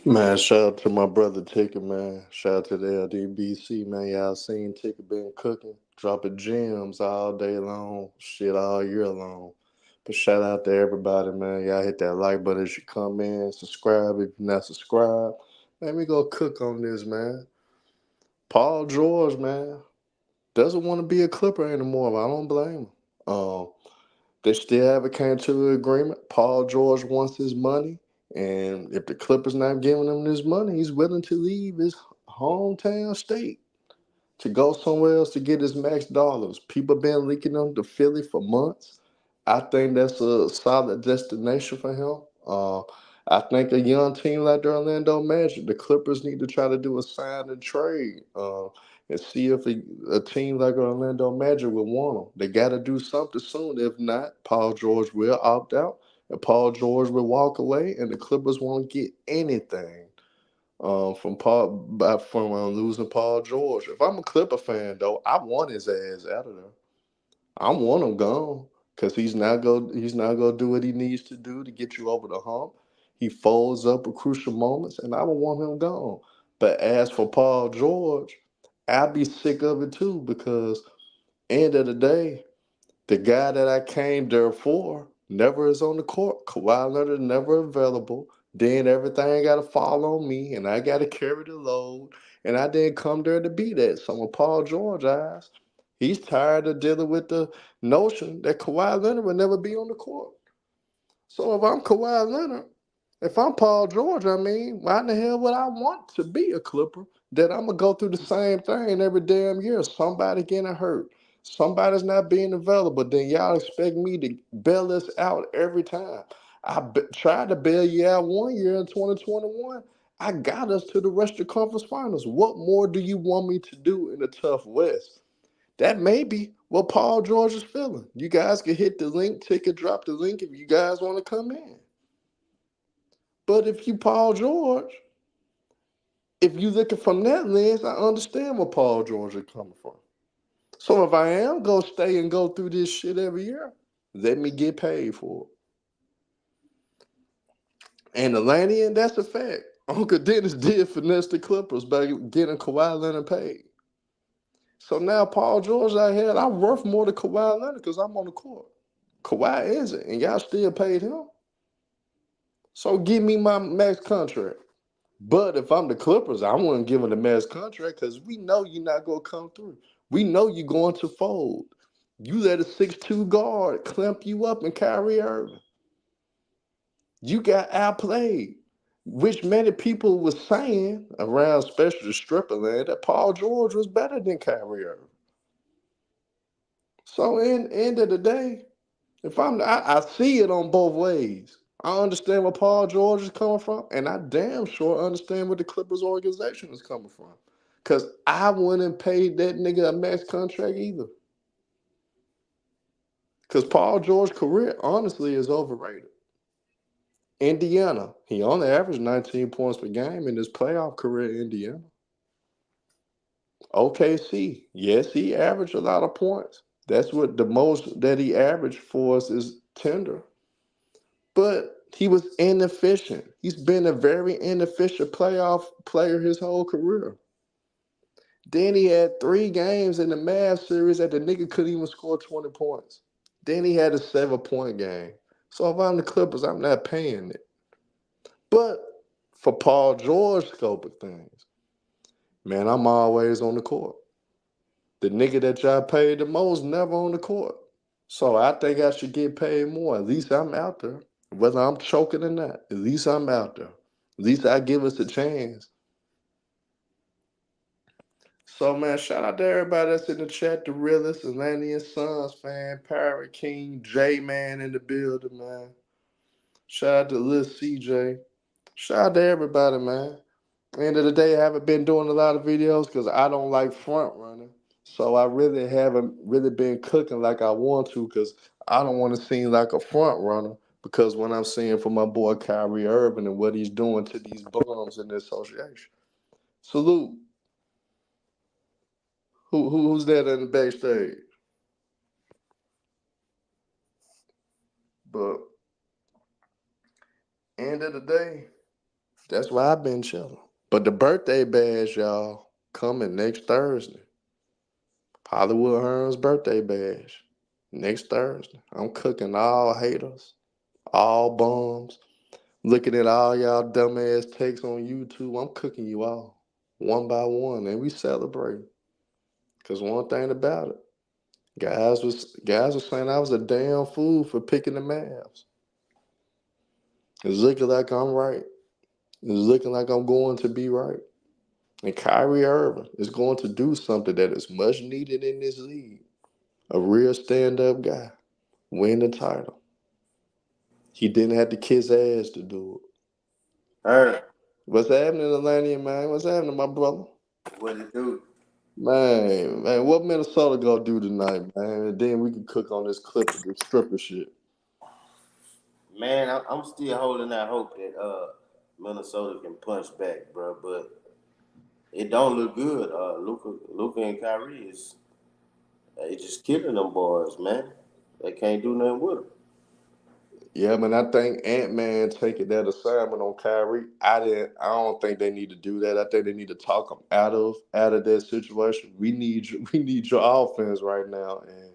Man, shout out to my brother Ticker, man. Shout out to the LDBC, man. Y'all seen Ticker been cooking, dropping gems all day long, shit all year long. But shout out to everybody, man. Y'all hit that like button as you come in, subscribe if you're not subscribed. Let me go cook on this, man. Paul George, man, doesn't want to be a Clipper anymore. But I don't blame him. They still haven't came to an agreement. Paul George wants his money, and if the Clippers not giving him this money, he's willing to leave his hometown state to go somewhere else to get his max dollars. People been linking him to Philly for months. I think that's a solid destination for him. I think a young team like the Orlando Magic, the Clippers need to try to do a sign and trade and see if a team like Orlando Magic will want him. They got to do something soon. If not, Paul George will opt out and Paul George will walk away, and the Clippers won't get anything from losing Paul George. If I'm a Clipper fan though, I want his ass out of there. I want him gone because he's not gonna do what he needs to do to get you over the hump. He folds up at crucial moments, and I would want him gone. But as for Paul George, I'd be sick of it too because end of the day, the guy that I came there for never is on the court. Kawhi Leonard never available. Then everything got to fall on me, and I got to carry the load. And I didn't come there to be that. So when Paul George asked, he's tired of dealing with the notion that Kawhi Leonard would never be on the court. So if I'm Kawhi Leonard, if I'm Paul George, I mean, why in the hell would I want to be a Clipper? That I'm gonna go through the same thing every damn year. Somebody getting hurt, somebody's not being available. Then y'all expect me to bail this out every time. Tried to bail you out one year in 2021. I got us to the Western Conference Finals. What more do you want me to do in the tough West? That may be what Paul George is feeling. You guys can hit the link, ticket, drop the link if you guys want to come in. But if you Paul George, if you looking from that lens, I understand where Paul George is coming from. So if I am gonna stay and go through this shit every year, let me get paid for it. And Atlantean, that's a fact. Uncle Dennis did finesse the Clippers by getting Kawhi Leonard paid. So now Paul George out here, I'm worth more than Kawhi Leonard because I'm on the court. Kawhi isn't, and y'all still paid him. So give me my max contract. But if I'm the Clippers, I wouldn't give him the max contract because we know you're not going to come through. We know you're going to fold. You let a 6'2" guard clamp you up in Kyrie Irving. You got outplayed, which many people were saying around, especially the stripper land, that Paul George was better than Kyrie Irving. So in end of the day, if I see it on both ways. I understand where Paul George is coming from, and I damn sure understand where the Clippers organization is coming from. Cause I wouldn't pay that nigga a max contract either. Cause Paul George's career honestly is overrated. Indiana, he only averaged 19 points per game in his playoff career in Indiana. OKC, yes, he averaged a lot of points. That's what the most that he averaged for us is tender. But he was inefficient. He's been a very inefficient playoff player his whole career. Then he had 3 games in the Mavs series that the nigga couldn't even score 20 points. Then he had a 7-point game. So if I'm the Clippers, I'm not paying it. But for Paul George's scope of things, man, I'm always on the court. The nigga that y'all paid the most never on the court. So I think I should get paid more. At least I'm out there. Whether I'm choking or not, at least I'm out there. At least I give us a chance. So man, shout out to everybody that's in the chat, the realest, Atlantean Suns fan, Parrot King, J Man in the building, man. Shout out to Lil CJ. Shout out to everybody, man. End of the day, I haven't been doing a lot of videos because I don't like front running. So I really haven't really been cooking like I want to because I don't want to seem like a front runner. Because when I'm seeing for my boy Kyrie Irving and what he's doing to these bums in the association. Salute. Who's that in the backstage? But end of the day, That's why I've been chilling. But the birthday bash, y'all, coming next Thursday. Hollywood Hearn's birthday bash. Next Thursday. I'm cooking all haters, all bums. Looking at all y'all dumbass takes on YouTube. I'm cooking you all. One by one. And we celebrate. Cause one thing about it, guys was saying I was a damn fool for picking the Mavs. It's looking like I'm right. It's looking like I'm going to be right. And Kyrie Irving is going to do something that is much needed in this league. A real stand up guy. Win the title. He didn't have to kiss ass to do it. Heard. What's happening, Atlanta, man? What's happening, my brother? What it do? Man, what Minnesota gonna do tonight, man? And then we can cook on this clip of this stripper shit. Man, I'm still holding out hope that Minnesota can punch back, bro. But it don't look good. Luca and Kyrie is they just killing them boys, man. They can't do nothing with them. Yeah, man, I think Ant-Man taking that assignment on Kyrie. I don't think they need to do that. I think they need to talk him out of that situation. We need your offense right now, and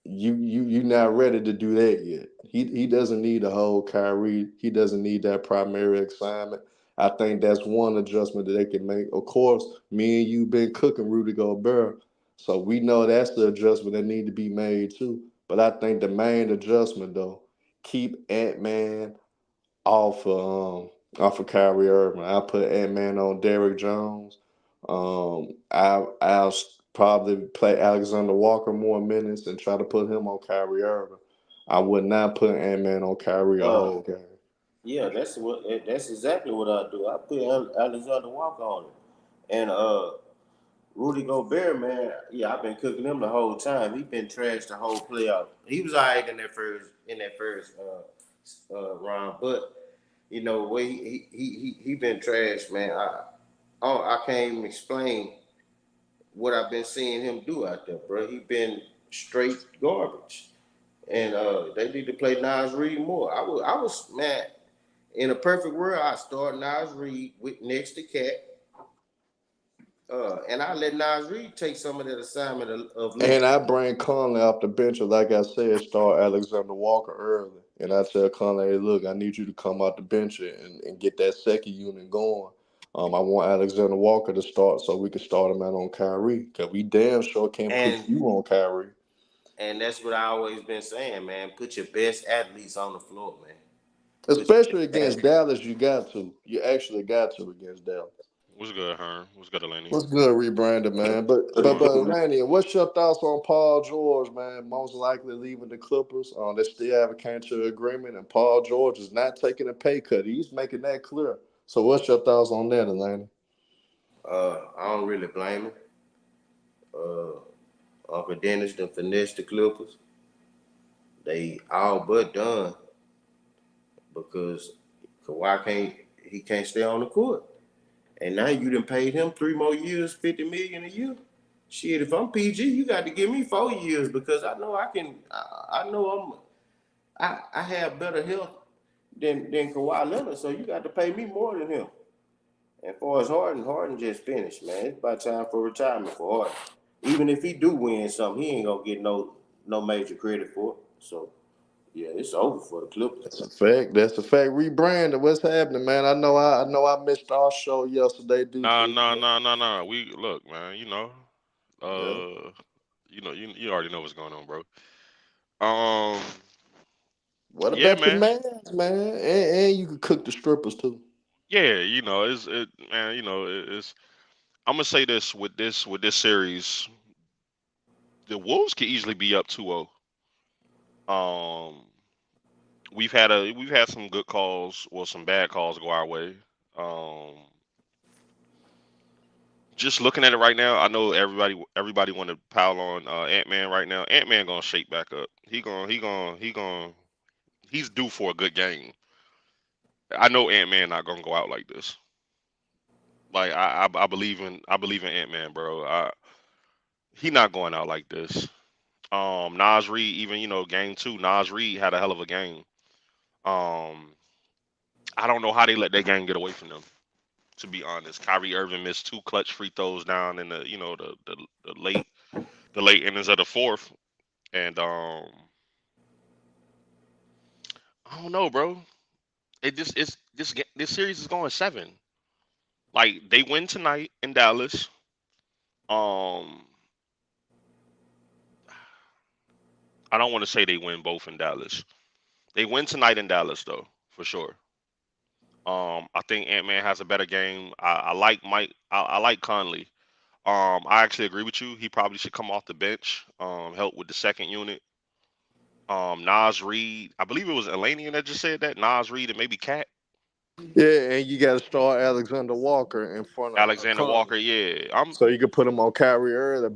you not ready to do that yet. He doesn't need to hold Kyrie. He doesn't need that primary assignment. I think that's one adjustment that they can make. Of course, me and you been cooking Rudy Gobert, so we know that's the adjustment that need to be made too. But I think the main adjustment though, keep Ant Man off of Kyrie Irving. I put Ant Man on Derrick Jones. I'll probably play Alexander Walker more minutes and try to put him on Kyrie Irving. I would not put Ant Man on Kyrie a Uh, whole game. yeah, that's exactly what I do. I put Alexander Walker on it, and Rudy Gobert, man. Yeah, I've been cooking him the whole time. He been trashed the whole playoff. He was alright in that first round, but you know way he been trashed, man. I can't even explain what I've been seeing him do out there, bro. He been straight garbage, and they need to play Nas Reed more. I was man. In a perfect world, I start Nas Reed with next to Cat, and I let Nas Reed take some of that assignment of Luke. And I bring Conley off the bench, and like I said, start Alexander Walker early. And I tell Conley, hey, look, I need you to come out the bench and get that second unit going. I want Alexander Walker to start so we can start him out on Kyrie. Because we damn sure can't put And you on Kyrie. and that's what I always been saying, man. Put your best athletes on the floor, man. Put your Especially best against athletes. Dallas, you got to. You actually got to against Dallas. What's good, Hearn? What's good, Eleni? What's good, rebranded man? But Lanny, what's your thoughts on Paul George, man? Most likely leaving the Clippers. They still haven't came to an agreement, and Paul George is not taking a pay cut. He's making that clear. So, what's your thoughts on that, Atlanta? I don't really blame him. Uh, Uncle Dennis done finessed the Clippers. They all but done because Kawhi can't stay on the court. And now you done paid him 3 more years, 50 million a year. Shit, if I'm PG, you got to give me 4 years because I know I can. I know I have better health than Kawhi Leonard, so you got to pay me more than him. And for as Harden just finished, man. It's about time for retirement for Harden. Even if he do win something, he ain't gonna get no major credit for it. So yeah, it's over for the Clippers, That's man. a fact. That's a fact. Rebranded. What's happening, man? I know I missed our show yesterday due Nah, to nah, nah, nah, nah. We look, man. yeah. You already know what's going on, bro. Um, What yeah, about your man. mans, man? And you could cook the strippers too. Yeah, man. It's. I'm gonna say this with this series, the Wolves could easily be up 2-0. Um, we've had some good calls, well, some bad calls go our way. Um, just looking at it right now, I know everybody want to pile on Ant Man right now. Ant Man gonna shake back up. He's due for a good game. I know Ant Man not gonna go out like this. Like I believe in Ant Man, bro. He not going out like this. Nas Reed, even game two, Nas Reed had a hell of a game. Um, I don't know how they let that game get away from them. To be honest, Kyrie Irving missed two clutch free throws down in the the late innings of the fourth, and I don't know, bro. It just it's this series is going seven. Like they win tonight in Dallas. Um, I don't want to say they win both in Dallas. They win tonight in Dallas though, for sure. I think Ant Man has a better game. I like Mike. I like Conley. I actually agree with you. He probably should come off the bench. Help with the second unit. Nas Reed. I believe it was Elanian that just said that. Nas Reed and maybe Cat. Yeah, and you got to start Alexander Walker in front of Alexander Conley. Walker. Yeah. I'm. So you could put him on Kyrie early,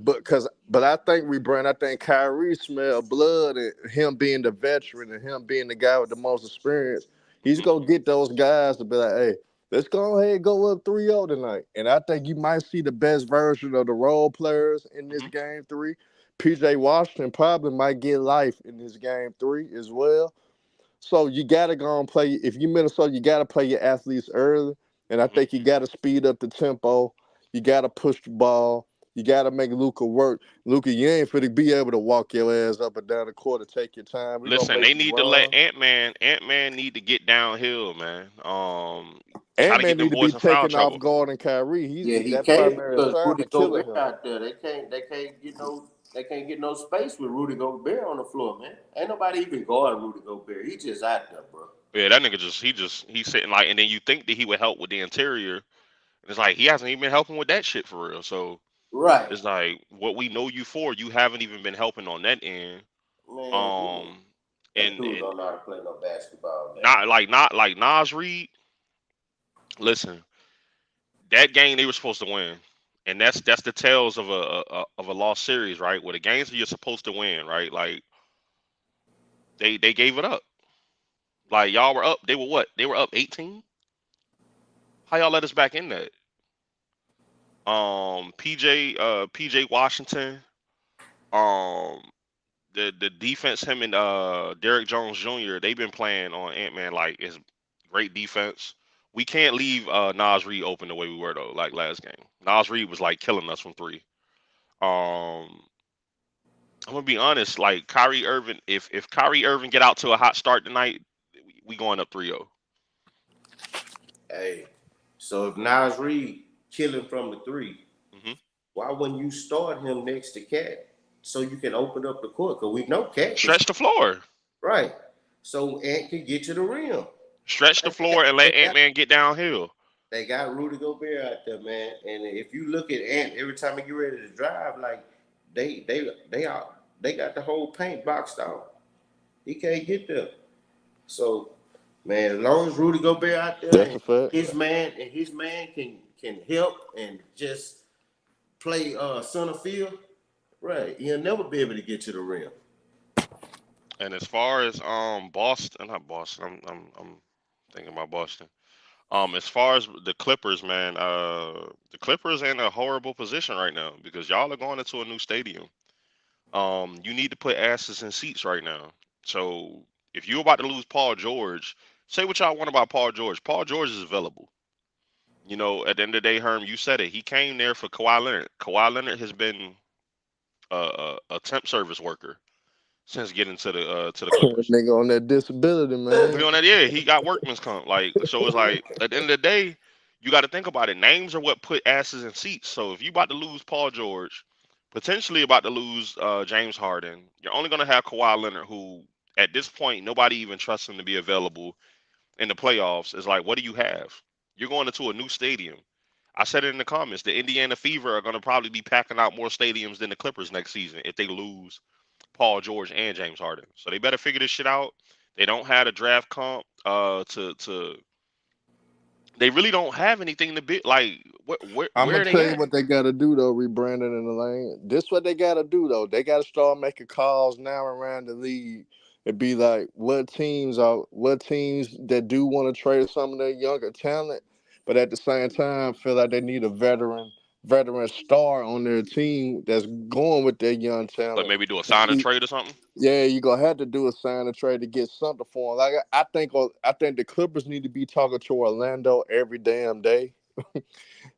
but I think I think Kyrie smell blood, and him being the veteran and him being the guy with the most experience, he's Mhm, gonna get those guys to be like, hey, let's go ahead and go up 3-0 tonight. And I think you might see the best version of the role players in this mhm, game three. PJ Washington probably might get life in this game three as well. So you gotta go and play. If you Minnesota, you gotta play your athletes early, and I mhm. think you gotta speed up the tempo. You gotta push the ball. You gotta make Luca work. Luca, you ain't finna be able to walk your ass up and down the court. Take your time. We gonna Listen, make they you need to let run. Ant Man need to get downhill, man. Try Ant to get Man them need to be boys in foul taking off trouble. guard and Kyrie. Yeah, he That can't primary because Rudy assignment killing Gobert him. out there. They can't get no space with Rudy Gobert on the floor, man. Ain't nobody even guarding Rudy Gobert. He just out there, bro. Yeah, that nigga he's sitting like, and then you think that he would help with the interior. And it's like he hasn't even been helping with that shit for real. So Right, it's like what we know you for, you haven't even been helping on that end. man. Um, That and dude don't know how to play no basketball, man. not like Nas Reed. Listen, that game they were supposed to win, and that's the tales of a lost series, right? Where the games that you're supposed to win, right? Like they gave it up. Like y'all were up. They were what? They were up 18. How y'all let us back in that? PJ Washington. Um, the defense, him and Derrick Jones Jr. They've been playing on Ant Man like it's great defense. We can't leave Nas Reed open the way we were though, like last game. Nas Reed was like killing us from three. Um, I'm gonna be honest, like Kyrie Irving, if Kyrie Irving get out to a hot start tonight, we going up 3-0. Hey, so if Nas Reed killing from the three, Mm-hmm. why wouldn't you start him next to Cat so you can open up the court? Because we know Cat can Stretch the floor, right. So Ant can get to the rim. stretch the floor, and They let Ant got Man get downhill. they got Rudy Gobert out there, man. And if you look at Ant, every time he get ready to drive, like they got the whole paint boxed out. He can't get there. So, man, as long as Rudy Gobert out there That's and a fact. his man can help and just play center field, right? He'll never be able to get to the rim. And as far as Boston, not Boston, I'm thinking about Boston. As far as the Clippers, man, the Clippers in a horrible position right now because y'all are going into a new stadium. You need to put asses in seats right now. So if you're about to lose Paul George, say what y'all want about Paul George. Paul George is available. You know, at the end of the day, Herm, you said it. He came there for Kawhi Leonard. Kawhi Leonard has been a temp service worker since getting to the Clippers. Nigga on that disability, man. He on that, yeah, he got workman's comp. Like, so it's like at the end of the day, you got to think about it. Names are what put asses in seats. So if you about to lose Paul George, potentially about to lose James Harden, you're only gonna have Kawhi Leonard, who at this point nobody even trusts him to be available in the playoffs. Is like, what do you have? You're going into a new stadium. I said it in the comments. The Indiana Fever are going to probably be packing out more stadiums than the Clippers next season if they lose Paul George and James Harden. So they better figure this shit out. They don't have a draft comp to they really don't have anything to be like I'm where gonna are they tell you at? what they gotta do though, rebranding in the lane. This what they gotta do though. They gotta start making calls now around the league and be like, what teams that do want to trade some of their younger talent, but at the same time feel like they need a veteran veteran star on their team that's going with their young Like talent. maybe do a sign and trade or something. Yeah, you gonna have to do a sign and trade to get something for him. Like I think the Clippers need to be talking to Orlando every damn day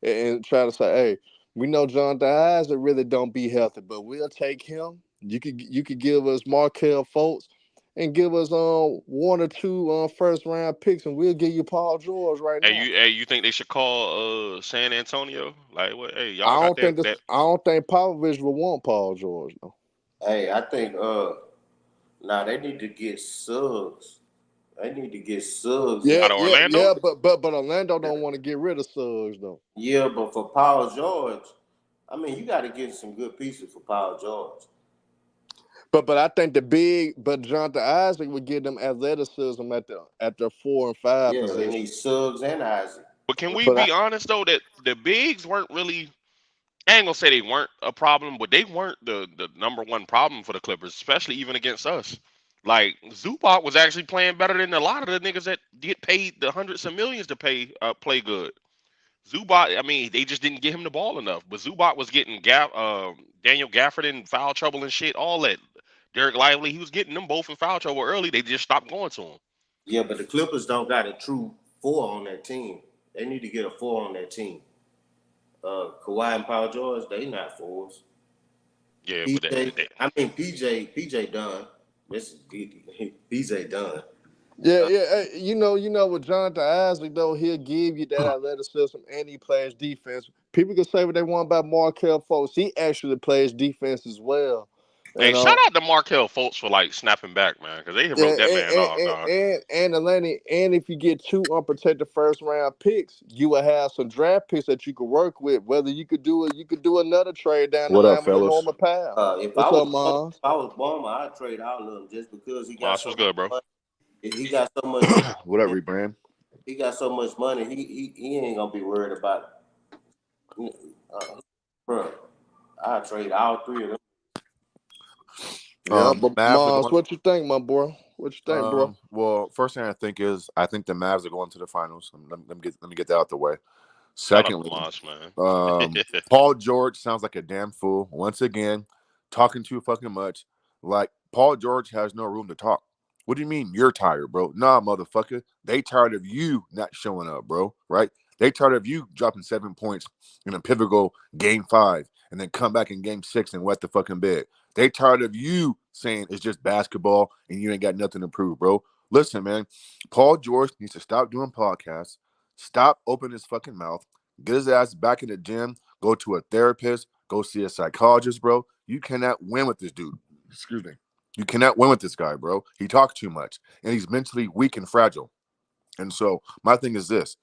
and try to say, hey, we know Jonathan Isaac really don't be healthy, but we'll take him. You could give us Markel Fultz and give us one or two first round picks, and we'll give you Paul George right now. Hey, you think they should call San Antonio? Like what? Hey, y'all got that. I don't think Popovich will want Paul George though. Hey, I think now they need to get Suggs. They need to get Suggs Yeah, out. Out of yeah, Orlando? yeah, but Orlando don't want to get rid of Suggs though. Yeah, but for Paul George, I mean, you got to get some good pieces for Paul George. But I think but Jonathan Isaac would give them athleticism at the 4 and 5 Yeah, they need position. Suggs and Isaac. But can we But I, be honest though that the bigs weren't really? I ain't gonna say they weren't a problem, but they weren't the number one problem for the Clippers, especially even against us. Like Zubac was actually playing better than a lot of the niggas that get paid the hundreds of millions to play good. Zubac, I mean, they just didn't get him the ball enough. But Zubac was getting Daniel Gafford in foul trouble and shit, all that. Derek Lively, he was getting them both in foul trouble early. They just stopped going to him. Yeah, but the Clippers don't got a true four on that team. They need to get a four on that team. Kawhi and Paul George, they not fours. Yeah, but PJ, I mean PJ done. This PJ done. yeah, yeah, you know, with Jonathan Isaac though, he'll give you that athleticism and he plays defense. People can say what they want about Markel Fultz. He actually plays defense as well. hey, And shout out to Markel Fultz for like snapping back, man, because they yeah, wrote that man off, dog. and Atlanta, and if you get two unprotected first round picks, you will have some draft picks that you could work with. Whether you could do it, you could do another trade down the What up, line with a fellas? Norman Powell. If What's up, Mons? I was Bowman, I'd trade all of them just because he got Moss so was much good, bro. money. He got so much money. What up, Rebrand? He got so much money. He ain't gonna be worried about. Bro, I trade all three of them. Yeah, but Mavs are Mons, going. what you think, my boy? What you think, bro? Well, first thing I think is I think the Mavs are going to the finals. Let me get that out the way. Shout out to Secondly, Moss, man. Paul George sounds like a damn fool once again, talking too fucking much. Like Paul George has no room to talk. What do you mean you're tired, bro? Nah, motherfucker. They tired of you not showing up, bro. Right? They tired of you dropping 7 points in a pivotal game 5 and then come back in game 6 and wet the fucking bed. They tired of you saying it's just basketball and you ain't got nothing to prove, bro. Listen, man. Paul George needs to stop doing podcasts, stop opening his fucking mouth, get his ass back in the gym, go to a therapist, go see a psychologist, bro. You cannot win with this dude. Excuse me. You cannot win with this guy, bro. He talks too much, and he's mentally weak and fragile. And so my thing is this: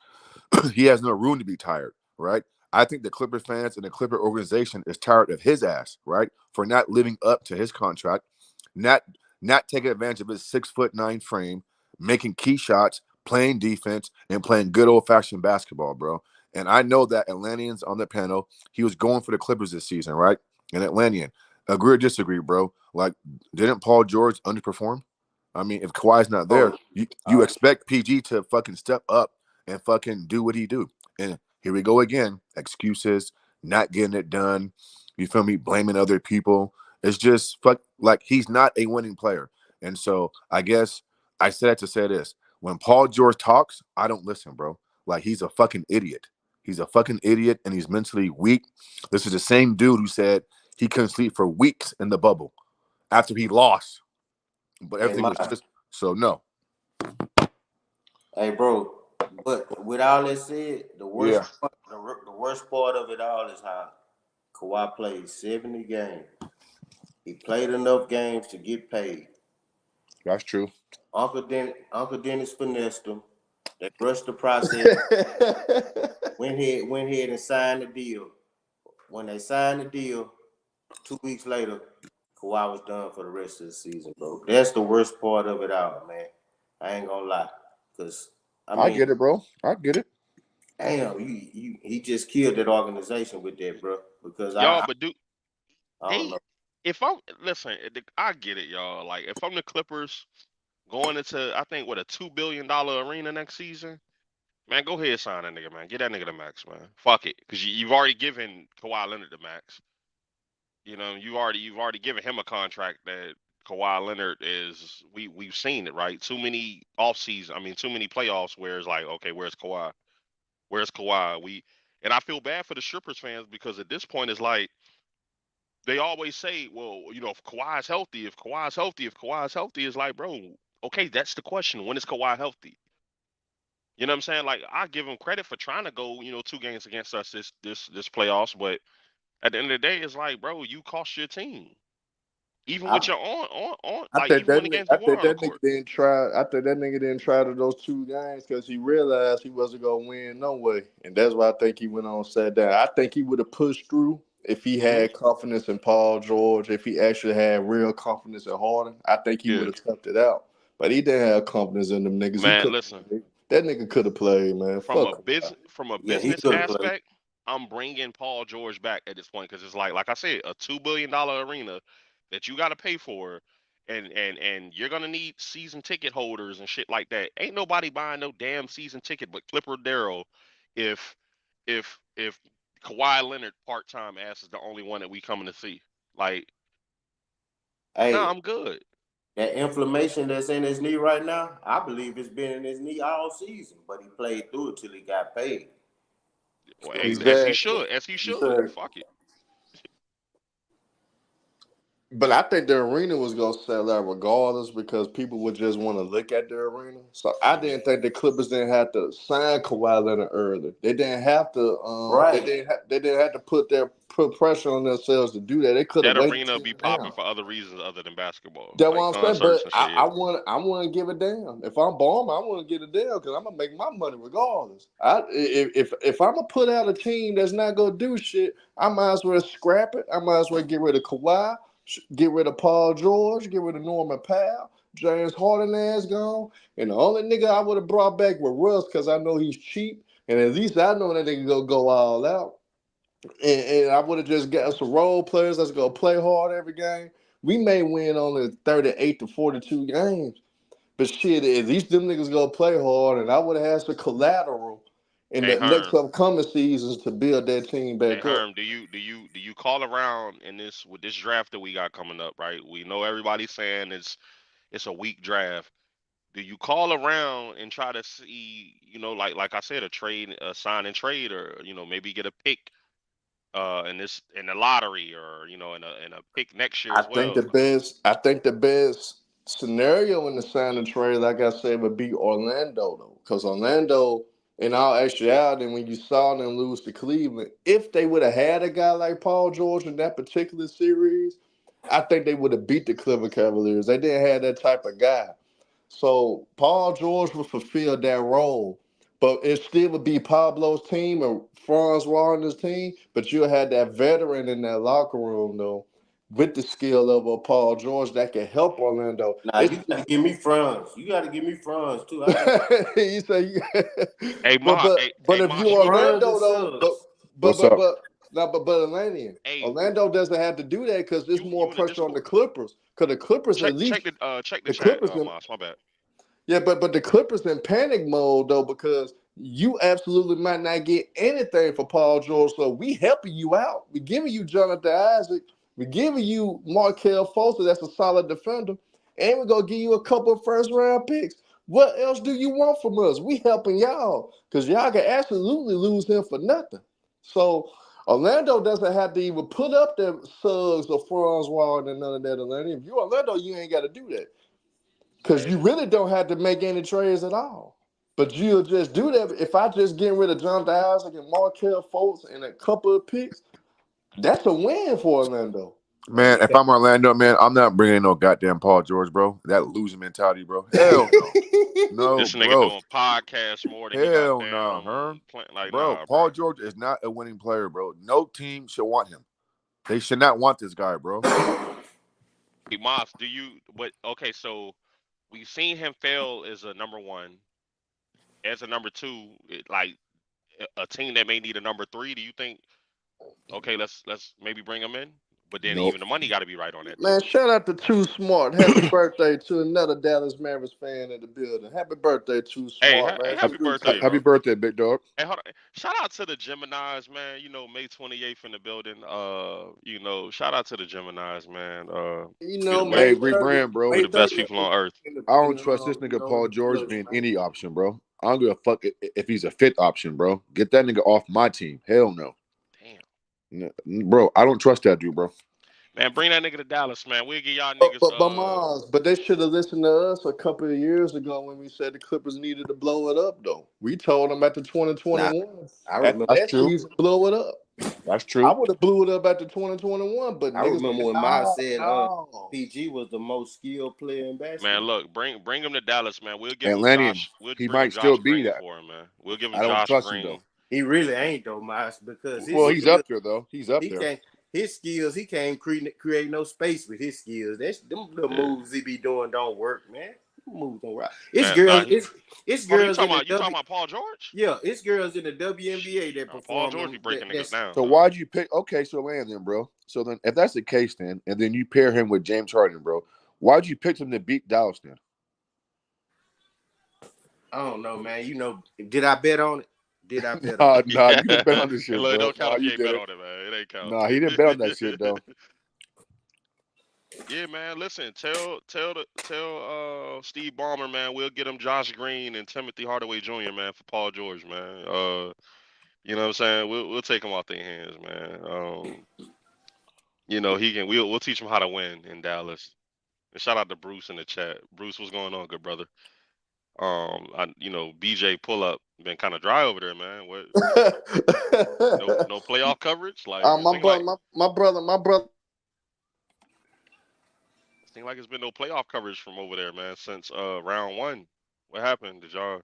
he has no room to be tired, right? I think the Clipper fans and the Clipper organization is tired of his ass, right, for not living up to his contract, not not taking advantage of his 6'9" frame, making key shots, playing defense, and playing good old fashioned basketball, bro. And I know that Atlanteans on the panel, he was going for the Clippers this season, right? And Atlantean, agree or disagree, bro? Like, didn't Paul George underperform? I mean, if Kawhi's not there, Oh, you expect PG to fucking step up and fucking do what he do. And here we go again. Excuses, not getting it done. You feel me? Blaming other people. It's just fuck like he's not a winning player. And so I guess I said to say this. When Paul George talks, I don't listen, bro. Like he's a fucking idiot. He's a fucking idiot and he's mentally weak. This is the same dude who said he couldn't sleep for weeks in the bubble after he lost. But hey, everything my, was just so no. hey, bro. But with all that said, Yeah. the worst part of it all is how Kawhi played 70 games. He played enough games to get paid. That's true. Uncle Dennis finessed him. They rushed the process. Went ahead and signed the deal. When they signed the deal, 2 weeks later, Kawhi was done for the rest of the season, bro. That's the worst part of it all, man. I ain't gonna lie, cause I I mean, get it, bro. I get it. damn, he just killed that organization with that, bro. Because Y'all, but do I don't they? know. If I'm listen, I get it, y'all. Like if I'm the Clippers going into, I think what a $2 billion arena next season. Man, go ahead, sign that nigga, man. Get that nigga the max, man. Fuck it, because you've already given Kawhi Leonard the max. You know, you've already given him a contract that Kawhi Leonard is. We've seen it, right? Too many off season. I mean, too many playoffs where it's like, okay, where's Kawhi? Where's Kawhi? And I feel bad for the strippers fans because at this point it's like they always say, well, if Kawhi's healthy, if Kawhi's healthy, if Kawhi's healthy, it's like, bro, okay, that's the question. When is Kawhi healthy? You know what I'm saying? Like I give him credit for trying to go, 2 games against us this playoffs, but at the end of the day, it's like, bro, you cost your team. Even with I your on I like think even that when the nigga, games I you won think on the that nigga court. didn't try. I think that nigga didn't try to those 2 games because he realized he wasn't gonna win no way, and that's why I think he went on and sat down. I think he would have pushed through if he Hmm. had confidence in Paul George. If he actually had real confidence in Harden, I think he would Yeah. have toughed it out. But he didn't have confidence in them niggas. He Man, could. listen. That nigga could have played, man. Fuck Kawhi. From a Yeah, he business could have played. aspect, I'm bringing Paul George back at this point because it's like I said, a $2 billion arena that you got to pay for, and you're gonna need season ticket holders and shit like that. Ain't nobody buying no damn season ticket but Clipper Darrell, if if Kawhi Leonard part time ass is the only one that we coming to see. Like, nah, Hey, I'm good. that inflammation that's in his knee right now, I believe it's been in his knee all season, but he played through it till he got paid. Well, So, hey, Exactly. as he should. Exactly. Fuck it. But I think the arena was gonna sell out regardless because people would just want to look at the arena. So I Hmm. didn't think the Clippers didn't have to sign Kawhi Leonard early. They didn't have to. right. They didn't have to put pressure on themselves to do that. They could have That waited arena till be popping now. for other reasons other than basketball, That's what like I'm saying. But concerts and shit. Yeah. I want to give a damn. If I'm bomb, I want to get a damn because I'm gonna make my money regardless. If I'm gonna put out a team that's not gonna do shit, I might as well scrap it. I might as well get rid of Kawhi, get rid of Paul George, get rid of Norman Powell, James Harden ass gone, and the only nigga I would have brought back was Russ because I know he's cheap, and at least I know that nigga gonna go all out. And I would have just got some role players that's gonna play hard every game. We may win only 38 to 42 games, but shit, at least them niggas gonna play hard, and I would have had some collateral in Hey the next Herm, upcoming seasons to build that team hey back up. Herm, do you call around in this with this draft that we got coming up? Right, we know everybody's saying it's a weak draft. Do you call around and try to see, like I said, a trade, a sign and trade, or maybe get a pick in the lottery, or in a pick next year as well? I think the best scenario in the signing trade, like I said, would be Orlando though, because Orlando, in all actuality, when you saw them lose to Cleveland, if they would have had a guy like Paul George in that particular series, I think they would have beat the Cleveland Cavaliers. They didn't have that type of guy. So Paul George would fulfill that role. But it still would be Pablo's team or Franz Wagner's team, but you'll have that veteran in that locker room though, with the skill level of Paul George that can help Orlando. Now you got to give me Franz. You got to give me Franz too. I got You say, Hey but Ma, hey, hey if you Moss, you remember? Franz and Orlando though, Suggs. What's up? but Atlantean, Hey, Orlando doesn't have to do that because there's more you in the pressure on the Discord? Clippers. Because the Clippers at Check least the the chat, Clippers Moss. My bad. yeah, but the Clippers in panic mode though because you absolutely might not get anything for Paul George. So we helping you out. We giving you Jonathan Isaac. We giving you Markel Fultz, that's a solid defender, and we're gonna give you a couple of first round picks. What else do you want from us? We helping y'all because y'all can absolutely lose him for nothing. So Orlando doesn't have to even put up their Suggs or Franz Wagner and none of that. Orlando, if you Orlando, you ain't got to do that. Because Hey, you really don't have to make any trades at all. But you'll just do that. If I just get rid of John Isaac and Markel Fultz and a couple of picks, that's a win for Orlando. man, Man, you if got I'm Orlando, man, I'm not bringing in no goddamn Paul George, bro. That losing mentality, bro. Hell no. No, This nigga bro. doing podcasts more than he got Hell nah, damn Herm. playing. Like, Bro, nah, Paul bro. George is not a winning player, bro. No team should want him. They should not want this guy, bro. Hey, Moss, do you? But okay, so we've seen him fail as a number one, as a number two, like a team that may need a number three. Do you think? Okay, let's maybe bring him in. But then Nope. even the money got to be right on that Man, too. shout out to Too Smart. Happy birthday to another Dallas Mavericks fan in the building. Happy birthday, Too Hey, Smart, man. happy Salute to birthday, you. Happy bro. birthday, big dog. Hey, hold on. Shout out to the Geminis, man. May 28th in the building. Shout out to the Geminis, man. You We know, the we, Hey, May 30th, rebrand, bro. we May the best 30th people on earth. I don't trust this nigga Paul the George Bullets, being man. any option, bro. I don't give a fuck if he's a fifth option, bro. Get that nigga off my team. Hell no. Damn. Bro, I don't trust that dude, bro. Man, bring that nigga to Dallas, man. We'll get y'all But, niggas. but, but Mars, but they should have listened to us a couple of years ago when we said the Clippers needed to blow it up, though. We told them after Nah, 2021, I remember. That's that true. season, blow it up. That's I true. would have blew it up after 2021, but I niggas remember said, when Miles no, said no. PG was the most skilled player in Man, basketball. look, bring him to Dallas, man. We'll give him Atlantean, Josh. We'll he bring him might still Josh be Green that. for him, man. We'll give him I don't Josh trust him though. Green. He really ain't though, Miles, because his Well, he's skills, up there though. He's up he there. can't. His skills, he can't create no space with his skills. That's them little Yeah, moves he be doing don't work, man. Them moves don't work. It's man. Nah, girls. he. It's Hold on, girls in the you talking W. about Paul George? Yeah, it's girls in the WNBA Shit, that Paul perform George be them. breaking niggas That's down, So dog. why'd you pick? Okay, so land then, bro. So then, if that's the case, then and then you pair him with James Harden, bro. Why'd you pick him to beat Dallas then? I don't know, man. Did I bet on it? Did I bet on Nah, it? nah, you didn't bet Yeah, on this and shit, look, it bro. don't count Nah, if you you ain't bet didn't. on it, man. It ain't count. Nah, he didn't bet on that shit though. Yeah, man. Listen, tell Steve Ballmer, man. We'll get him Josh Green and Timothy Hardaway Jr., man, for Paul George, man. You know what I'm saying? We'll take him off their hands, man. He can. We'll teach him how to win in Dallas. And shout out to Bruce in the chat. Bruce, what's going on, good brother? BJ pull up been kind of dry over there, man. What? No playoff coverage. Like it My seemed like brother, my brother. it's been no playoff coverage from over there, man, since round one. What happened? Did y'all?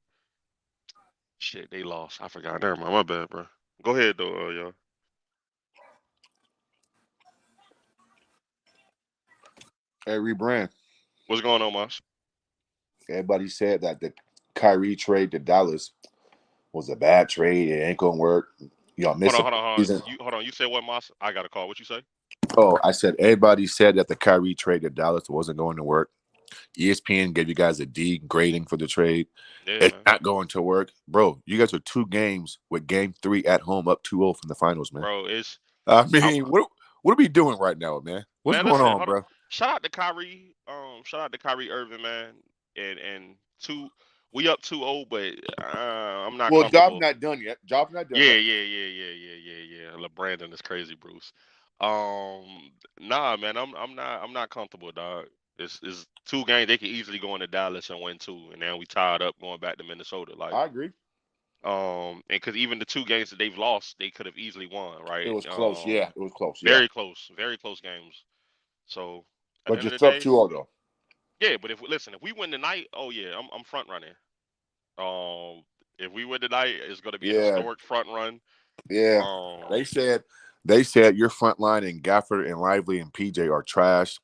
Shit, they lost. I forgot. Never mind. My bad, bro. Go ahead though, y'all. Hey, rebrand. What's going on, Moss? Everybody said that the Kyrie trade to Dallas was a bad trade. It ain't gonna work. Y'all Hold miss on, a hold on, hold on. season. You hold on. You said what, Moss? I got a call. What you say? Oh, I said everybody said that the Kyrie trade to Dallas wasn't going to work. ESPN gave you guys a D grading for the trade. Yeah, It's man. not going to work. Bro, you guys are 2 games with game 3 at home up 2-0 from the finals, man. Bro, it's I I, mean, what are we doing right now, man? What's man. going Listen, on, hold on. bro? Shout out to Kyrie. Shout out to Kyrie Irving, man. And two, we up 2-0, but I'm not Well, job's comfortable. not done yet. Job's not done Yeah, yet. yeah, yeah, yeah, yeah, yeah, yeah. LeBrandon is crazy, Bruce. Nah, man, I'm not comfortable, dog. It's 2 games. They could easily go into Dallas and win two, and then we tied up going back to Minnesota. Like, I agree. and because even the 2 games that they've lost, they could have easily won, It right? was close. Yeah, it was close. Yeah. Very close games. So at But the end of just the up day, 2-0, though. yeah. But if we win tonight, oh yeah, I'm front running. Um, if we win tonight, it's gonna be a Yeah. historic front run. Yeah. Um, They said your front line and Gafford and Lively and PJ are trash.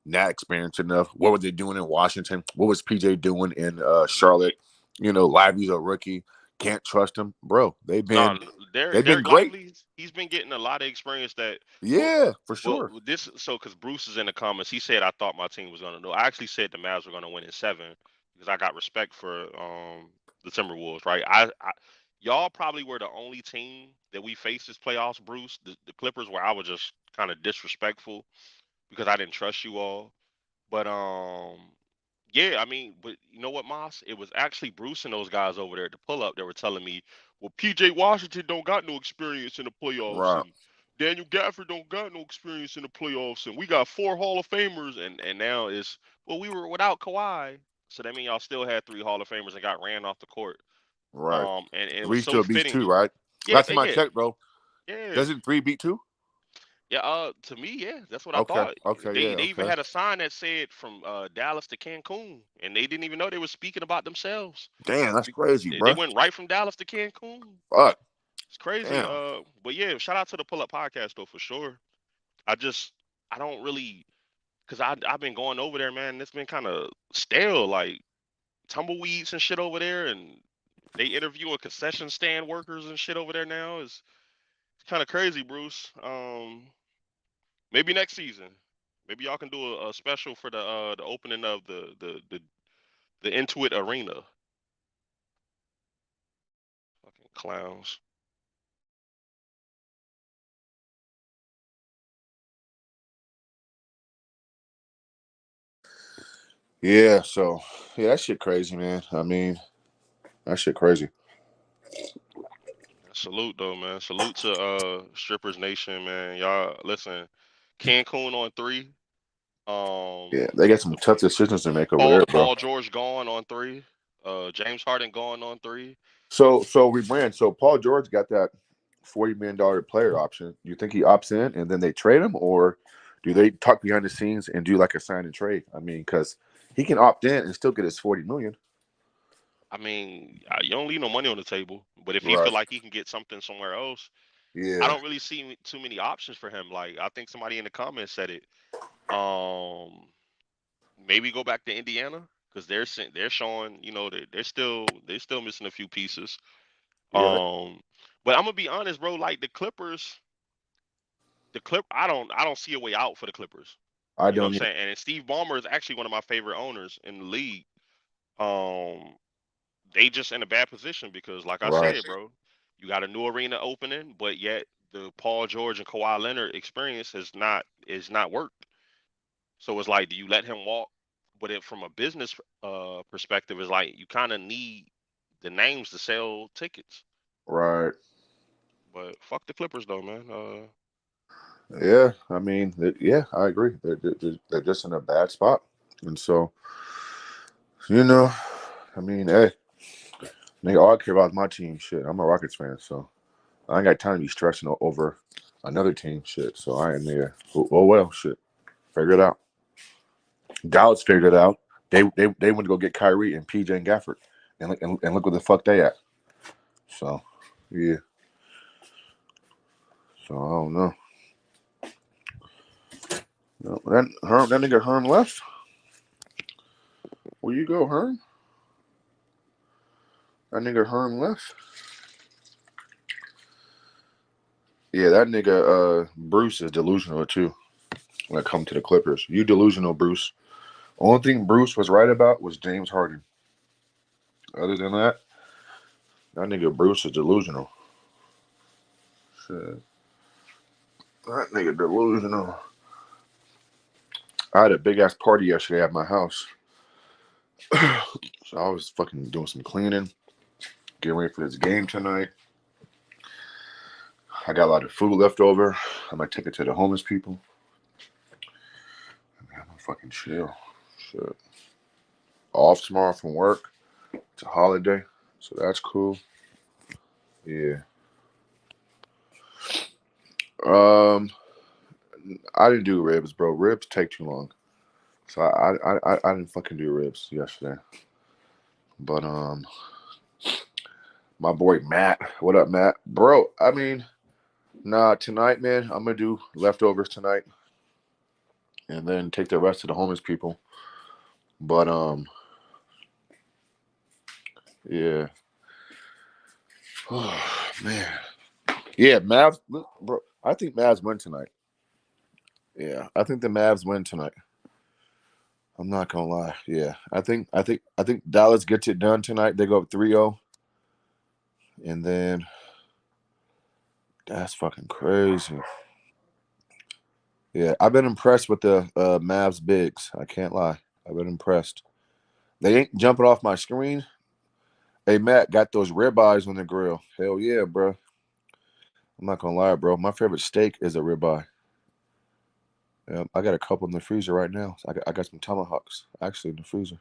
Not experienced enough. What were they doing in Washington? What was PJ doing in Charlotte? Lively's a rookie. Can't trust him, bro. They've No, been they've been Derek great. Lively, he's been getting a lot of experience that. Well, Yeah, for well, sure. because Bruce is in the comments, he said I thought my team was gonna know. I actually said the Mavs were gonna win in 7 because I got respect for the Timberwolves, right? Y'all probably were the only team that we faced this playoffs, Bruce. The Clippers, where I was just kind of disrespectful because I didn't trust you all. But yeah, I mean, but you know what, Moss? It was actually Bruce and those guys over there at the pull up that were telling me, well, PJ Washington don't got no experience in the playoffs, Right, and Daniel Gafford don't got no experience in the playoffs, and we got 4 Hall of Famers, and now it's well, we were without Kawhi, so that means y'all still had 3 Hall of Famers and got ran off the court. right. And it was 3 so still beats fitting. 2, right? Yeah, Last time I yeah, checked, bro. yeah. Doesn't 3 beat 2? Yeah, to me, yeah, that's what I Okay, thought. okay, They yeah, they even okay. had a sign that said from Dallas to Cancun, and they didn't even know they were speaking about themselves. Damn, that's crazy, They bro. went right from Dallas to Cancun. Fuck, It's crazy. damn. But yeah, shout out to the Pull Up Podcast though for sure. I just I don't really because I've been going over there, man. It's been kind of stale, like tumbleweeds and shit over there, and they interviewing concession stand workers and shit over there now. It's kind of crazy, Bruce. Maybe next season. Maybe y'all can do a special for the opening of the Intuit Arena. Fucking clowns. Yeah, so yeah, that shit crazy, man. I mean, that shit crazy. Salute though, man. Salute to Strippers Nation, man. Y'all listen. Cancun on 3. Yeah, they got some The tough decisions to make over Paul there, bro. Paul George gone on 3. James Harden gone on 3. So we ran. So Paul George got that $40 million player option. You think he opts in and then they trade him, or do they talk behind the scenes and do like a sign and trade? I mean, because he can opt in and still get his $40 million. I mean, you don't leave no money on the table. But if he feel Right. like he can get something somewhere else, I Yeah. don't really see too many options for him. Like I think somebody in the comments said it. Um, Maybe go back to Indiana because they're showing they're still missing a few pieces. Yeah. But I'm gonna be honest, bro. Like the Clippers, I don't see a way out for the Clippers. I You know what don't I'm need. saying? And Steve Ballmer is actually one of my favorite owners in the league. Um, they just in a bad position because, like I Right. said, bro, you got a new arena opening, but yet the Paul George and Kawhi Leonard experience is not worked. So it's like, do you let him walk? But from a business perspective, it's like you kind of need the names to sell tickets. Right. But fuck the Clippers though, man. Yeah. I mean, yeah, I agree. They're just in a bad spot, and so you know, I mean, hey, nigga, all I care about is my team. Shit, I'm a Rockets fan, so I ain't got time to be stressing over another team. Shit, so I ain't there. Oh well, shit. Figure it out. Dallas figured it out. They went to go get Kyrie and PJ and Gafford, and look where the fuck they at. So yeah. So I don't know. No, that nigga Herm left. Where you go, Herm? That nigga Herm left. Yeah, that nigga Bruce is delusional too. When it comes to the Clippers, you delusional, Bruce. Only thing Bruce was right about was James Harden. Other than that nigga Bruce is delusional. Shit. That nigga delusional. I had a big ass party yesterday at my house. So I was fucking doing some cleaning, getting ready for this game tonight. I got a lot of food left over. I might take it to the homeless people. I'm gonna fucking chill. Shit. Off tomorrow from work. It's a holiday, so that's cool. Yeah. Um, I didn't do ribs, bro. Ribs take too long, so I didn't fucking do ribs yesterday. But my boy Matt, what up, Matt? Bro, I mean, nah, tonight, man, I'm gonna do leftovers tonight, and then take the rest of the homeless people. But yeah. Oh man. Yeah, Mavs, bro. I think Mavs win tonight. Yeah, I think the Mavs win tonight. I'm not gonna lie. Yeah, I think Dallas gets it done tonight. They go up 3-0, and then that's fucking crazy. Yeah, I've been impressed with the Mavs bigs. I can't lie. I've been impressed. They ain't jumping off my screen. Hey, Matt, got those ribeyes on the grill. Hell yeah, bro. I'm not gonna lie, bro. My favorite steak is a ribeye. I got a couple in the freezer right now. I got some tomahawks actually in the freezer.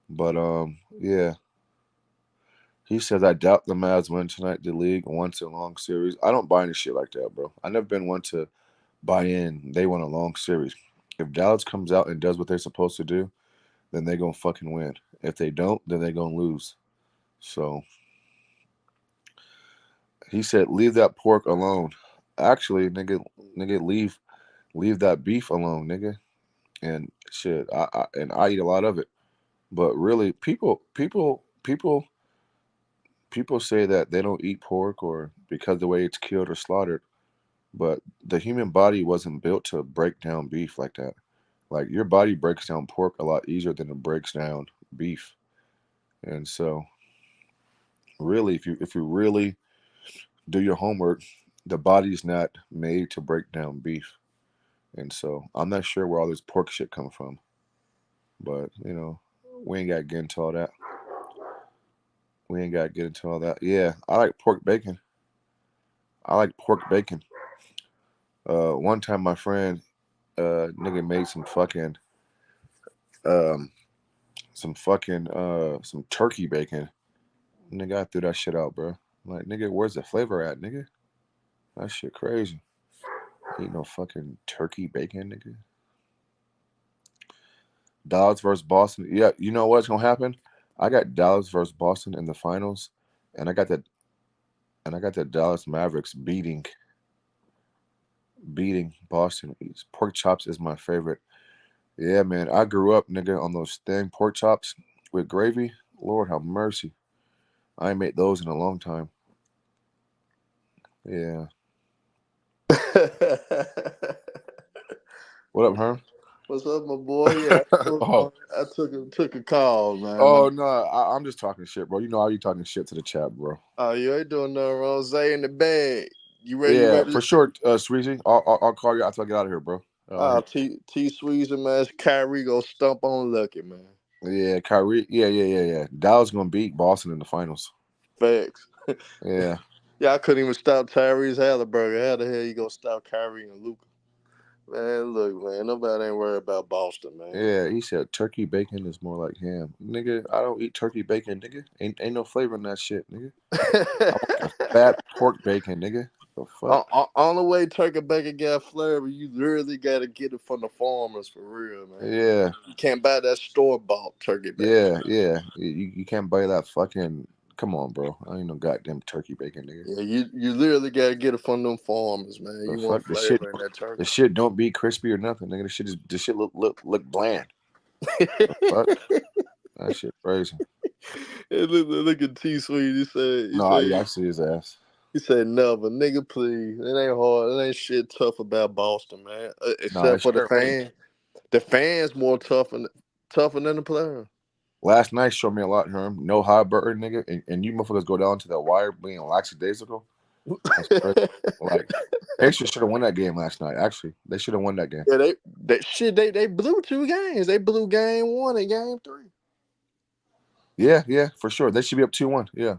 But yeah. He says I doubt the Mavs win tonight. The league wants a long series. I don't buy any shit like that, bro. I never been one to buy in. They want a long series. If Dallas comes out and does what they're supposed to do, then they gonna fucking win. If they don't, then they gonna lose. So he said, leave that pork alone. Actually, nigga, leave that beef alone, nigga. And shit, I eat a lot of it. But really, people say that they don't eat pork or because the way it's killed or slaughtered. but the human body wasn't built to break down beef like that. Like your body breaks down pork a lot easier than it breaks down beef. And so, really, if you really do your homework, the body's not made to break down beef. And so, I'm not sure where all this pork shit come from, but we ain't got to get into all that. We ain't got to get into all that. Yeah, I like pork bacon. I like pork bacon. One time my friend, nigga made um, some turkey bacon. Nigga, I threw that shit out, bro. I'm like, nigga, where's the flavor at, nigga? That shit crazy. Ain't no fucking turkey bacon, nigga. Dallas versus Boston. Yeah, you know what's gonna happen? I got Dallas versus Boston in the finals, and I got the Dallas Mavericks beating Boston. Pork chops is my favorite. Yeah, man. I grew up, nigga, on those thin pork chops with gravy. Lord have mercy. I ain't made those in a long time. Yeah. What up, Herm? What's up, my boy? Yeah, oh, I took a call, man. oh no, I'm just talking shit, bro. You know how you talking shit to the chat, bro. Oh, you ain't doing nothing wrong. Zay in the bag. You ready? You Yeah, ready? for sure, Sweezy. I'll call you after I get out of here, bro. T Sweezer, man. Kyrie go stump on Lucky, man. Yeah, Kyrie. Yeah. Dallas gonna beat Boston in the finals. Facts. Yeah. Yeah, I couldn't even stop Tyrese Halliburton. How the hell you gonna stop Kyrie and Luka? Man, look, man. Nobody ain't worried about Boston, man. Yeah, he said turkey bacon is more like ham. Nigga, I don't eat turkey bacon, nigga. Ain't no flavor in that shit, nigga. I want the fat pork bacon, nigga. The fuck? Only way turkey bacon got flavor, you literally gotta get it from the farmers for real, man. Yeah, You can't buy that store bought turkey bacon. yeah. You can't buy that fucking. Come on, bro. I ain't no goddamn turkey bacon, nigga. Yeah, you literally gotta get it from them farmers, man. The You want fuck? The shit. flavor in that The turkey. shit don't be crispy or nothing, nigga. The shit look bland. The fuck? That shit crazy. Hey, look at T Sweet. No, yeah, I see his ass. He said never, nigga. Please, it ain't hard. It ain't shit tough about Boston, man. No, Except it for the sure ain't. fans. The fans more tougher than the players. Last night showed me a lot, Herm. No high burden, nigga, and you motherfuckers go down to the wire being lackadaisical. That's crazy. Like, Pacers should have won that game last night. Actually, they should have won that game. Yeah, they blew 2 games. They blew game 1 and game 3. Yeah, for sure. They should be up 2-1. Yeah.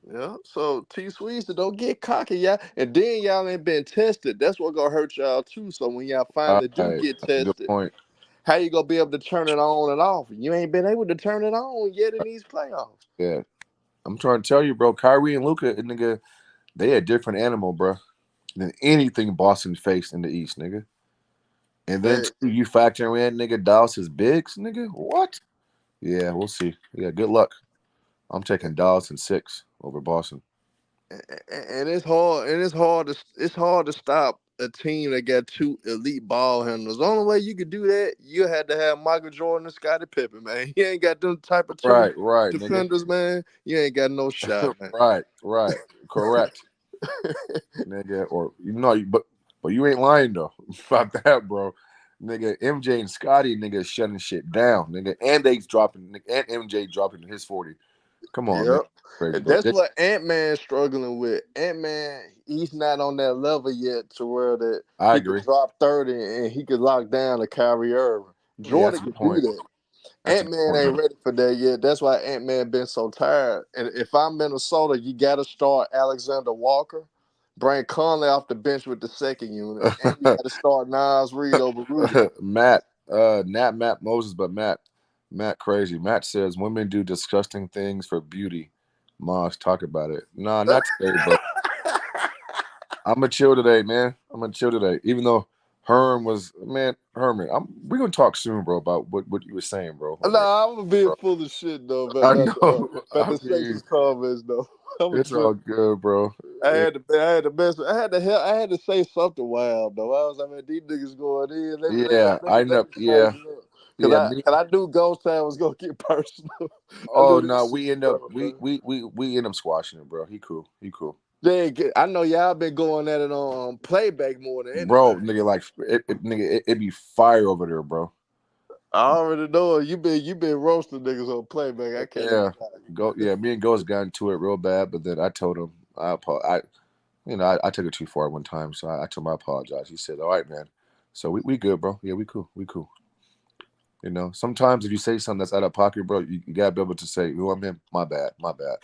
Yeah. So T Sweets, don't get cocky, y'all. And then y'all ain't been tested. That's what gonna hurt y'all too. So when y'all All finally do right. get That's a good tested, point. how you gonna be able to turn it on and off? You ain't been able to turn it on yet in these playoffs. Yeah. I'm trying to tell you, bro. Kyrie and Luka, nigga, they a different animal, bro, than anything Boston faced in the East, nigga. And then But too, you factor in, nigga, Dallas's bigs, nigga. What? Yeah, we'll see. Yeah, good luck. I'm taking Dallas in 6 over Boston. and it's hard to stop a team that got 2 elite ball handlers. The only way you could do that, you had to have Michael Jordan and Scottie Pippen, man. You ain't got them type of two Right, nigga. defenders, man. You ain't got no shot, man. Right. Correct, nigga. Or but you ain't lying though about that, bro. Nigga, MJ and Scotty, nigga, shutting shit down, nigga, and and MJ dropping his 40. Come on, man, Yep. crazy, And bro. that's what Ant-Man's struggling with. Ant-Man, he's not on that level yet to where that I he could agree. drop 30 and he could lock down a Kyrie Irving. Yeah, that's Jordan a good could do point. that. That's a good Ant-Man point, ain't man. ready for that yet. That's why Ant-Man been so tired. And if I'm Minnesota, you got to start Alexander Walker, bring Conley off the bench with the second unit, and you got to start Nas Reed over Rudy. Matt, not Matt Moses, but Matt crazy. Matt says women do disgusting things for beauty. Moss, talk about it. Nah, not today, bro. I'm gonna chill today, man. I'm gonna chill today. Even though Herman, we're gonna talk soon, bro, about what you were saying, bro. Like, Nah, I'm being bro. full of shit though, I know. about I the mean, sexist comments though. I'm a it's trip. all good, bro. I had the best. I had to say something wild though. I was like, man, these niggas going in. Yeah, I Let know. me Yeah, tighten up. yeah. Me. Cause I knew Ghost Town was gonna get personal. I Oh knew no, this shit we end up was we coming, we we we end up squashing it, bro. He cool. He cool. I know y'all been going at it on playback more than bro. anything. Nigga, like it be fire over there, bro. I already know it. You been roasting niggas on playback. I can't even Yeah, yeah. Me and Ghost got into it real bad, but then I told him I took it too far one time, so I told him I apologize. He said, "All right, man." So we good, bro. Yeah, we cool. We cool. Sometimes if you say something that's out of pocket, bro, you gotta be able to say, "Oh, I mean, my bad, my bad."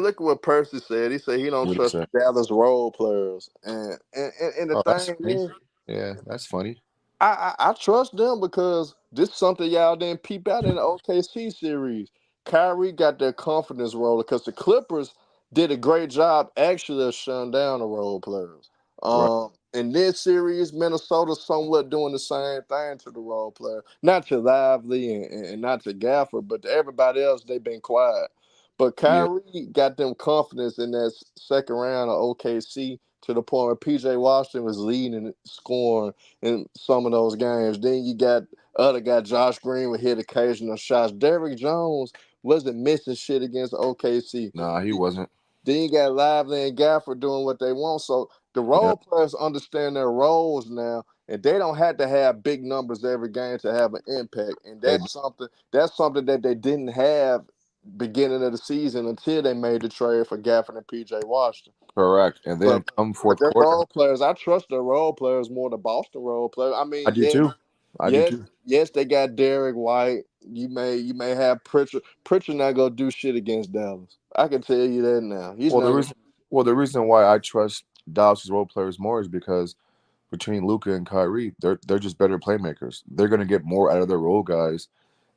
look at what Percy said. He said he don't What do you trust say? the Dallas role players, and the Oh, that's thing funny. is, Yeah, that's funny. I trust them because this is something y'all didn't peep out in the OKC series. Kyrie got their confidence roller because the Clippers did a great job actually of shutting down the role players. Right. In this series, Minnesota somewhat doing the same thing to the role player, not to Lively and not to Gafford, but to everybody else, they've been quiet. But Yeah. Kyrie got them confidence in that second round of OKC to the point where PJ Washington was leading and scoring in some of those games. Then you got other guy, Josh Green, would hit occasional shots. Derrick Jones wasn't missing shit against OKC. Nah, he wasn't. Then you got Lively and Gafford doing what they want. So the Yeah. role players understand their roles now, and they don't have to have big numbers every game to have an impact. And They that's something that they didn't have beginning of the season until they made the trade for Gafford and PJ Washington. correct. And But then come but fourth their quarter, role players, I trust their role players more than Boston role players. I I mean, do too. I do yes, too. yes, they got Derek White. You may have Pritchard. Pritchard not gonna do shit against Dallas. I can tell you that now. He's Well, not the gonna. reason well the reason why I trust Dallas' role players more is because between Luca and Kyrie, they're just better playmakers. They're gonna get more out of their role guys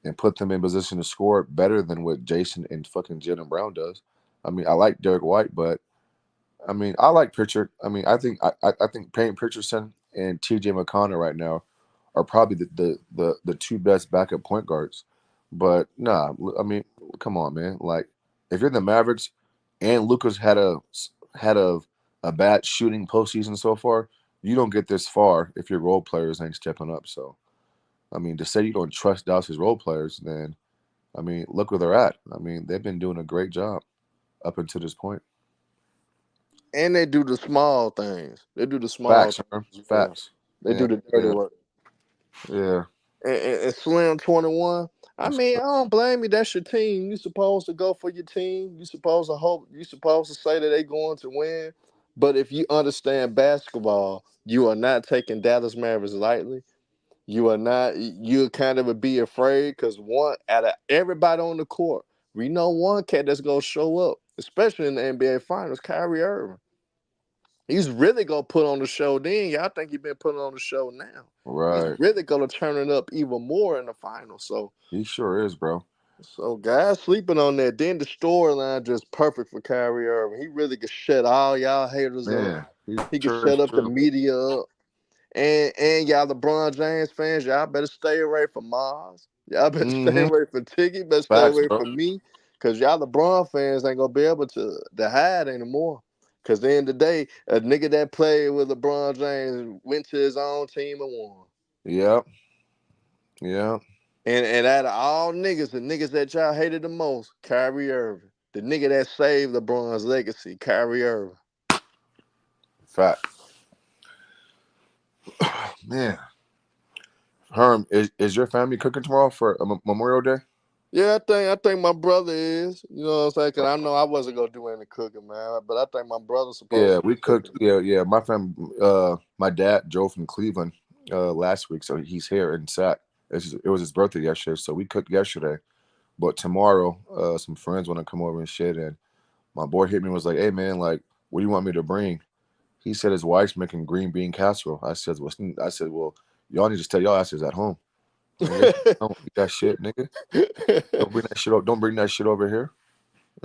and put them in position to score better than what Jason and fucking Jalen Brown does. I mean, I like Derek White, but I mean, I like Pritchard. I mean, I think Payne Pritchardson and T.J. McConnell right now are probably the two best backup point guards. But nah, I mean, come on, man. Like, if you're the Mavericks and Lucas had a bad shooting postseason so far, you don't get this far if your role players ain't stepping up. So, I mean, to say you don't trust Dallas's role players, then I mean, look where they're at. I mean, they've been doing a great job up until this point. And they do the small things. They do the small Facts, things huh? as well. Facts. They Yeah, do the dirty yeah, work. yeah. And Slim 21. I That's mean, I don't blame you. That's your team. You supposed to go for your team. You supposed to hope. You supposed to say that they going to win. But if you understand basketball, you are not taking Dallas Mavericks lightly. You are not. You kind of be afraid because one out of everybody on the court, we know one cat that's gonna show up, especially in the NBA Finals. Kyrie Irving. He's really gonna put on the show. Then y'all think he been putting on the show now. He's right. really gonna turn it up even more in the finals. So He sure is, bro. guys sleeping on that. Then the storyline just perfect for Kyrie Irving. He really could shut all y'all haters up. Man, he He could sure is shut up the too. media up. And y'all LeBron James fans, y'all better stay away from Mars. Y'all better stay Mm-hmm. away from Tiggy. Better stay Facts, away bro. from me. Cause y'all LeBron fans ain't gonna be able to hide anymore. Cause at the end of the day, a nigga that played with LeBron James went to his own team and won. Yep. Yep. And out of all niggas, the niggas that y'all hated the most, Kyrie Irving. The nigga that saved LeBron's legacy, Kyrie Irving. Fact. Man. Herm, is your family cooking tomorrow for Memorial Day? Yeah, I think my brother is. You know what I'm saying? Cause I know I wasn't gonna do any cooking, man. But I think my brother's supposed Yeah, to we be cooked. cooking. Yeah, yeah. My family, my dad drove from Cleveland last week, so he's here in Sac. It was his birthday yesterday, so we cooked yesterday. But tomorrow, some friends want to come over and shit. And my boy hit me and was like, "Hey man, like, what do you want me to bring?" He said his wife's making green bean casserole. I said, well, y'all need to stay y'all asses at home, nigga. Don't eat that shit, nigga. Don't bring that shit. Don't bring that shit over here.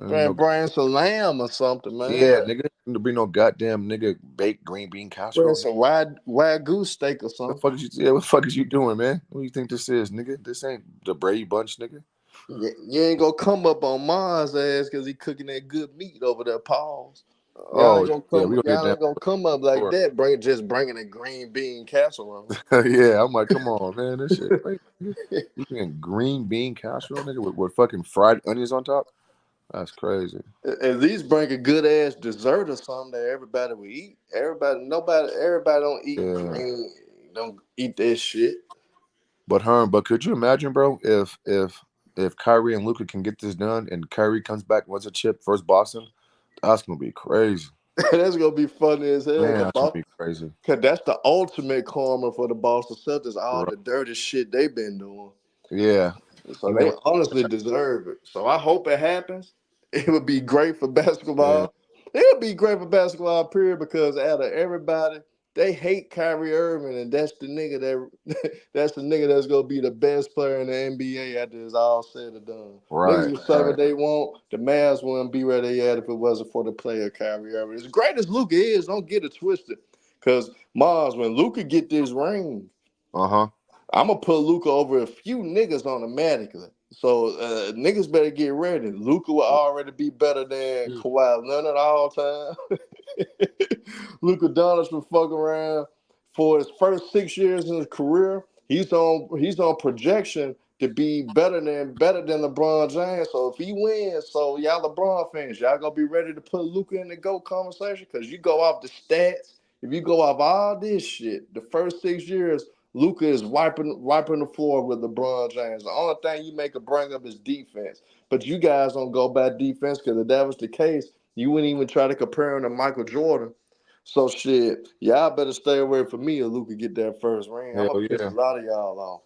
Man, No, bring some lamb or something, man. yeah, nigga. Don't bring no goddamn nigga baked green bean Bring casserole. some wild goose steak or What the something. fuck is you? Yeah, what the fuck is you doing, man? What do you think this is, nigga? This ain't the Brady Bunch, nigga. You ain't gonna come up on Mars ass because he cooking that good meat over there, Pauls. Y'all Oh ain't gonna yeah, come. we gonna get Y'all down ain't gonna come up for like that. Bringing a green bean casserole. it. Yeah, I'm like, come on, man, this shit. Crazy, nigga. You getting green bean casserole, nigga, with fucking fried onions on top? That's crazy. At least bring a good ass dessert or something that everybody will eat. Everybody don't eat Yeah. green, don't eat that shit. But could you imagine, bro, if Kyrie and Luka can get this done and Kyrie comes back and wins a chip versus Boston, that's gonna be crazy. That's gonna be funny as hell. Man, that's gonna be crazy. Cause that's the ultimate karma for the Boston Celtics. All Right. the dirty shit they've been doing. Yeah. So You they know, honestly deserve it. So I hope it happens. It would be great for yeah. basketball. It would be great for basketball, period, because out of everybody, they hate Kyrie Irving, and that's the nigga that that's the nigga that's gonna be the best player in the NBA after it's all said and done. Niggas Right. will say what Right. they want. The Mavs wouldn't be where they at if it wasn't for the player Kyrie Irving. As great as Luka is, don't get it twisted. Cause Mars, when Luka get this ring, Uh-huh. I'm gonna put Luca over a few niggas automatically. So niggas better get ready. Luca will already be better than Kawhi Leonard all time. Luca Doncic will fuck around for his first 6 years in his career. He's on projection to be better than LeBron James. So if he wins, so y'all LeBron fans, y'all gonna be ready to put Luca in the GOAT conversation because you go off the stats. If you go off all this shit, the first 6 years. Luka is wiping the floor with LeBron James. The only thing you make a bring up is defense. But you guys don't go by defense because if that was the case, you wouldn't even try to compare him to Michael Jordan. So shit, y'all better stay away from me or Luka get that first ring. I'm Hell gonna piss a yeah. lot of y'all off.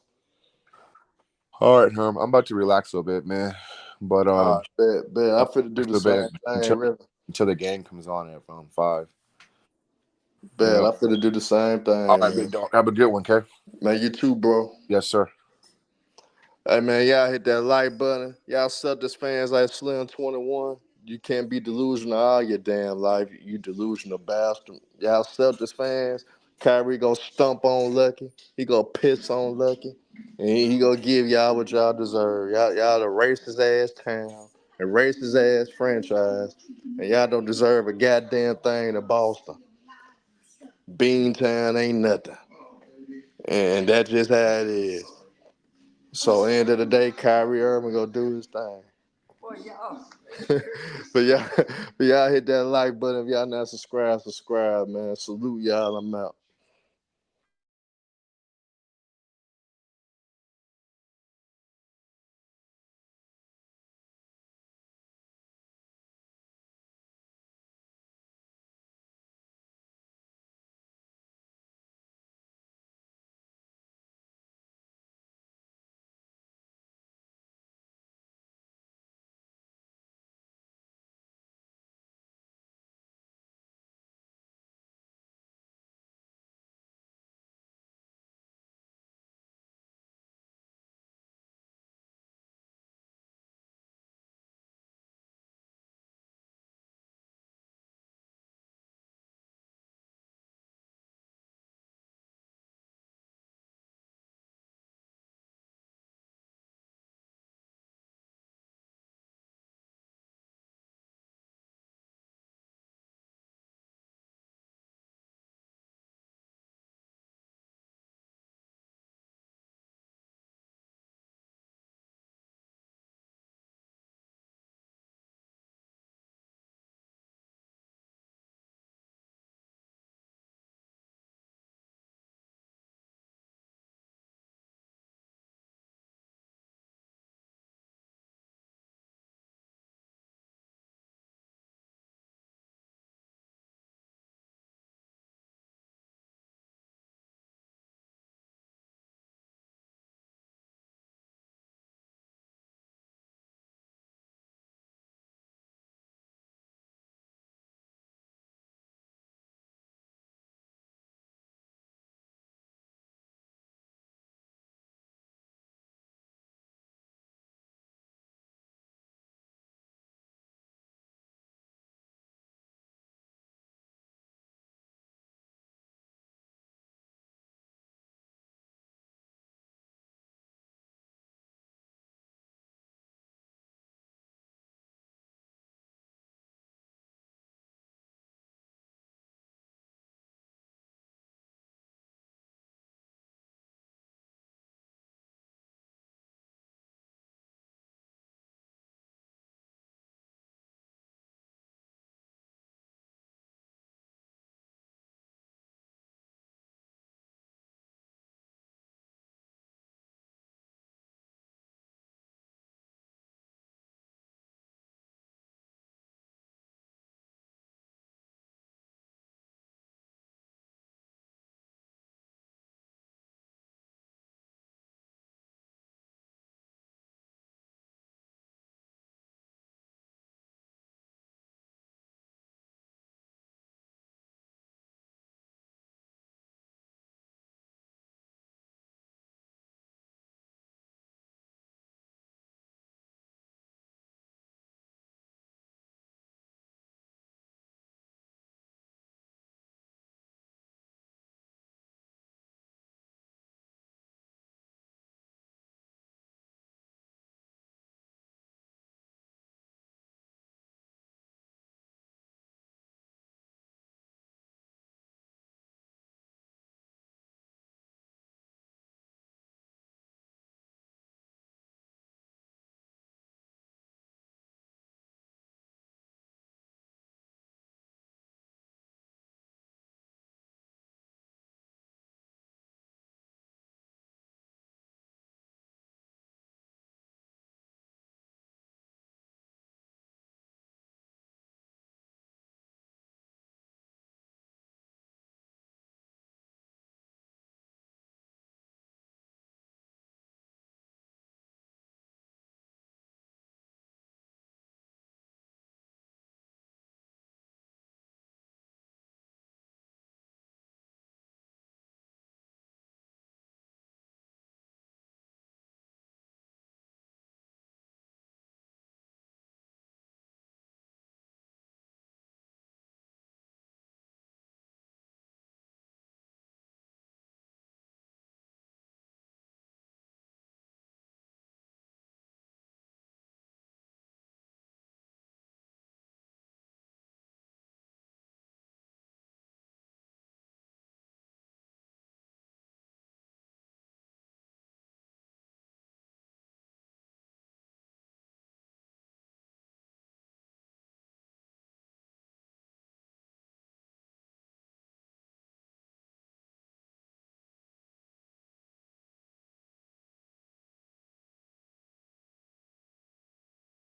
All right, Herm. I'm about to relax a little bit, man. But All right, bet. I I'm finna do relax the a little same bit thing, really. until the game comes on at 5. You Bet know. I finna do the same All thing, right, man. big dog. Have a good one, okay? Man, you too, bro. Yes, sir. Hey man, y'all hit that like button. Y'all Celtics fans like Slim 21. You can't be delusional all your damn life. You delusional bastard. Y'all Celtics fans, Kyrie gonna stump on Lucky. He gonna piss on Lucky. And he gonna give y'all what y'all deserve. Y'all the racist ass town, a racist ass franchise. And y'all don't deserve a goddamn thing in Boston. Beantown ain't nothing. And that's just how it is. So end of the day, Kyrie Irving gonna do his thing. but y'all, but y'all hit that like button. If y'all not subscribed, man. Salute y'all. I'm out.